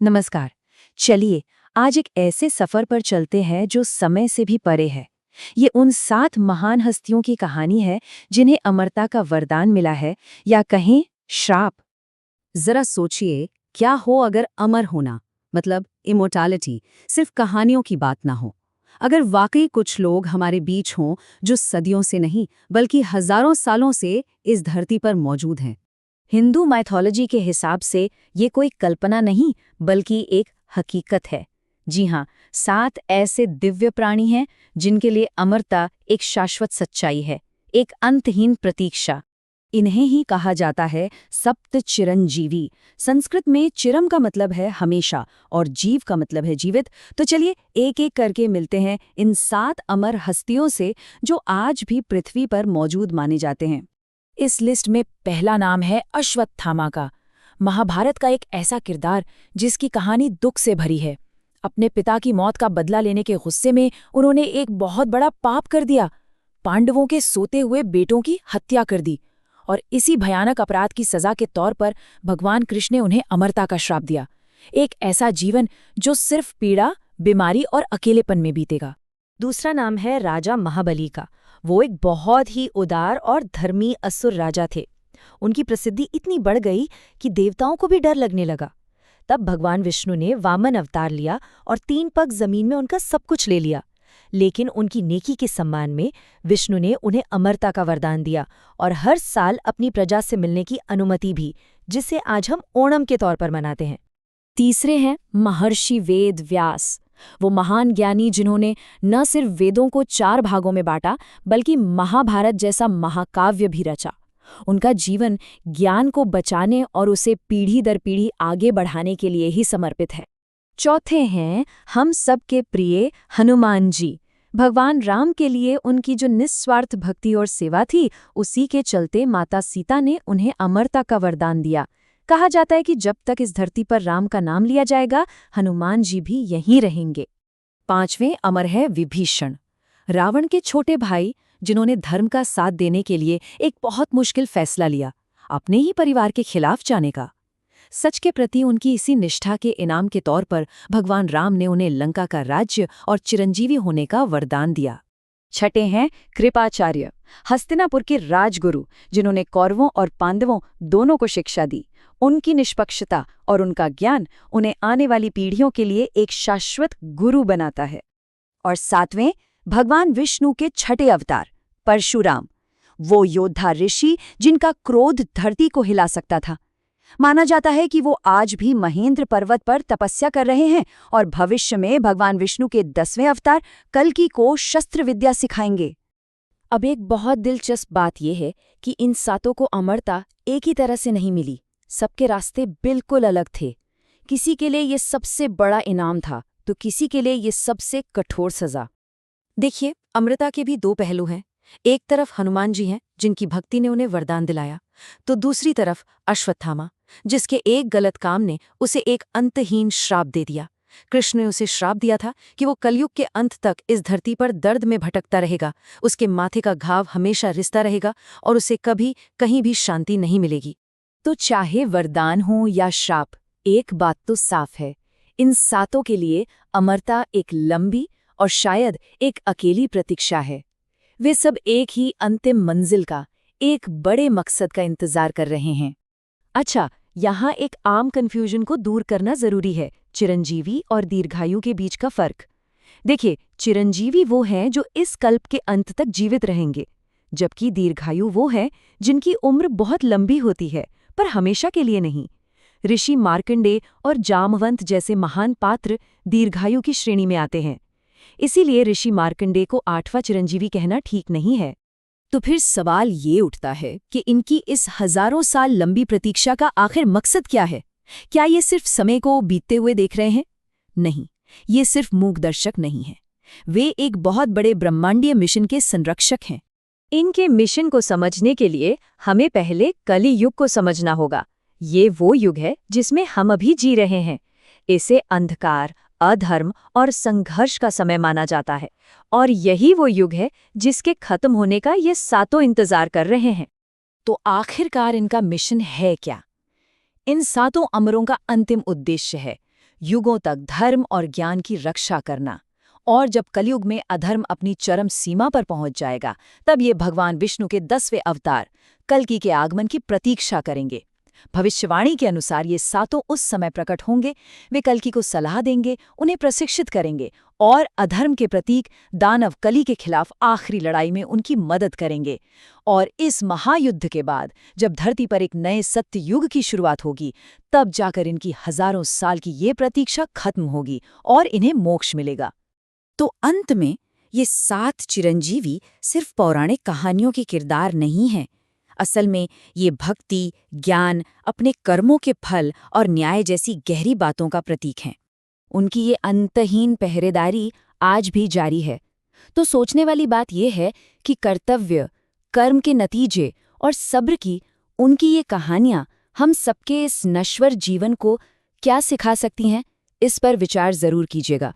नमस्कार। चलिए आज एक ऐसे सफर पर चलते हैं जो समय से भी परे है। ये उन 7 महान हस्तियों की कहानी है जिन्हें अमरता का वरदान मिला है, या कहें श्राप। जरा सोचिए, क्या हो अगर अमर होना मतलब इमोर्टैलिटी सिर्फ कहानियों की बात ना हो। अगर वाकई कुछ लोग हमारे बीच हों जो सदियों से नहीं बल्कि हजारों सालों से इस धरती पर मौजूद हैं। हिंदू माइथोलॉजी के हिसाब से ये कोई कल्पना नहीं बल्कि एक हकीकत है। जी हाँ, 7 ऐसे दिव्य प्राणी हैं जिनके लिए अमरता एक शाश्वत सच्चाई है, एक अंतहीन प्रतीक्षा। इन्हें ही कहा जाता है सप्त चिरंजीवी। संस्कृत में चिरम का मतलब है हमेशा और जीव का मतलब है जीवित। तो चलिए एक एक करके मिलते हैं इन 7 अमर हस्तियों से जो आज भी पृथ्वी पर मौजूद माने जाते हैं। इस लिस्ट में पहला नाम है अश्वत्थामा का। महाभारत का एक ऐसा किरदार जिसकी कहानी दुख से भरी है। अपने पिता की मौत का बदला लेने के गुस्से में उन्होंने एक बहुत बड़ा पाप कर दिया। पांडवों के सोते हुए बेटों की हत्या कर दी, और इसी भयानक अपराध की सजा के तौर पर भगवान कृष्ण ने उन्हें अमरता का श्राप दिया। एक ऐसा जीवन जो सिर्फ पीड़ा, बीमारी और अकेलेपन में बीतेगा। दूसरा नाम है राजा महाबली का। वो एक बहुत ही उदार और धर्मी असुर राजा थे। उनकी प्रसिद्धि इतनी बढ़ गई कि देवताओं को भी डर लगने लगा। तब भगवान विष्णु ने वामन अवतार लिया और 3 पग जमीन में उनका सब कुछ ले लिया। लेकिन उनकी नेकी के सम्मान में विष्णु ने उन्हें अमरता का वरदान दिया और हर साल अपनी प्रजा से मिलने की अनुमति भी, जिसे आज हम ओणम के तौर पर मनाते हैं। तीसरे हैं महर्षि वेद व्यास। वो महान ज्ञानी जिन्होंने न सिर्फ वेदों को 4 भागों में बांटा बल्कि महाभारत जैसा महाकाव्य भी रचा। उनका जीवन ज्ञान को बचाने और उसे पीढ़ी दर पीढ़ी आगे बढ़ाने के लिए ही समर्पित है। चौथे हैं हम सबके प्रिय हनुमान जी। भगवान राम के लिए उनकी जो निस्वार्थ भक्ति और सेवा थी, उसी के चलते माता सीता ने उन्हें अमरता का वरदान दिया। कहा जाता है कि जब तक इस धरती पर राम का नाम लिया जाएगा, हनुमान जी भी यहीं रहेंगे। 5वें अमर है विभीषण, रावण के छोटे भाई जिन्होंने धर्म का साथ देने के लिए एक बहुत मुश्किल फैसला लिया, अपने ही परिवार के खिलाफ जाने का। सच के प्रति उनकी इसी निष्ठा के इनाम के तौर पर भगवान राम ने उन्हें लंका का राज्य और चिरंजीवी होने का वरदान दिया। छठे हैं कृपाचार्य, हस्तिनापुर के राजगुरु जिन्होंने कौरवों और पांडवों दोनों को शिक्षा दी। उनकी निष्पक्षता और उनका ज्ञान उन्हें आने वाली पीढ़ियों के लिए एक शाश्वत गुरु बनाता है। और 7वें भगवान विष्णु के छठे अवतार परशुराम, वो योद्धा ऋषि जिनका क्रोध धरती को हिला सकता था। माना जाता है कि वो आज भी महेंद्र पर्वत पर तपस्या कर रहे हैं और भविष्य में भगवान विष्णु के 10वें अवतार कल्कि को शस्त्र विद्या सिखाएंगे। अब एक बहुत दिलचस्प बात यह है कि इन 7 को अमरता एक ही तरह से नहीं मिली। सबके रास्ते बिल्कुल अलग थे। किसी के लिए ये सबसे बड़ा इनाम था तो किसी के लिए ये सबसे कठोर सजा। देखिए, अमरता के भी 2 पहलू हैं। एक तरफ हनुमान जी हैं जिनकी भक्ति ने उन्हें वरदान दिलाया, तो दूसरी तरफ अश्वत्थामा जिसके एक गलत काम ने उसे एक अंतहीन श्राप दे दिया। कृष्ण ने उसे श्राप दिया था कि वो कलयुग के अंत तक इस धरती पर दर्द में भटकता रहेगा, उसके माथे का घाव हमेशा रिसता रहेगा और उसे कभी कहीं भी शांति नहीं मिलेगी। तो चाहे वरदान हो या श्राप, एक बात तो साफ है, इन 7 के लिए अमरता एक लंबी और शायद एक अकेली प्रतीक्षा है। वे सब एक ही अंतिम मंजिल का, एक बड़े मकसद का इंतजार कर रहे हैं। अच्छा, यहाँ एक आम कन्फ्यूजन को दूर करना जरूरी है, चिरंजीवी और दीर्घायु के बीच का फर्क। देखिए, चिरंजीवी वो हैं जो इस कल्प के अंत तक जीवित रहेंगे, जबकि दीर्घायु वो हैं जिनकी उम्र बहुत लंबी होती है पर हमेशा के लिए नहीं। ऋषि मार्कंडेय और जामवंत जैसे महान पात्र दीर्घायु की श्रेणी में आते हैं। इसीलिए ऋषि मार्कंडेय को 8वां चिरंजीवी कहना ठीक नहीं है। तो फिर सवाल ये उठता है कि इनकी इस हजारों साल लंबी प्रतीक्षा का आखिर मकसद क्या है? क्या ये सिर्फ समय को बीतते हुए देख रहे हैं? नहीं, ये सिर्फ मूकदर्शक नहीं है। वे एक बहुत बड़े ब्रह्मांडीय मिशन के संरक्षक हैं। इनके मिशन को समझने के लिए हमें पहले कली युग को समझना होगा। ये वो युग है जिसमें हम अभी जी रहे हैं। इसे अंधकार, अधर्म और संघर्ष का समय माना जाता है, और यही वो युग है जिसके खत्म होने का ये 7 इंतजार कर रहे हैं। तो आखिरकार इनका मिशन है क्या? इन 7 अमरों का अंतिम उद्देश्य है युगों तक धर्म और ज्ञान की रक्षा करना। और जब कलयुग में अधर्म अपनी चरम सीमा पर पहुंच जाएगा, तब ये भगवान विष्णु के 10वें अवतार कल्कि के आगमन की प्रतीक्षा करेंगे। भविष्यवाणी के अनुसार ये सातों उस समय प्रकट होंगे। वे कल्कि को सलाह देंगे, उन्हें प्रशिक्षित करेंगे और अधर्म के प्रतीक दानव कली के खिलाफ आखिरी लड़ाई में उनकी मदद करेंगे। और इस महायुद्ध के बाद जब धरती पर एक नए सत्य युग की शुरुआत होगी, तब जाकर इनकी हजारों साल की ये प्रतीक्षा खत्म होगी और इन्हें मोक्ष मिलेगा। तो अंत में ये 7 चिरंजीवी सिर्फ पौराणिक कहानियों के किरदार नहीं हैं। असल में ये भक्ति, ज्ञान, अपने कर्मों के फल और न्याय जैसी गहरी बातों का प्रतीक हैं। उनकी ये अंतहीन पहरेदारी आज भी जारी है। तो सोचने वाली बात यह है कि कर्तव्य, कर्म के नतीजे और सब्र की उनकी ये कहानियां हम सबके इस नश्वर जीवन को क्या सिखा सकती हैं, इस पर विचार जरूर कीजिएगा।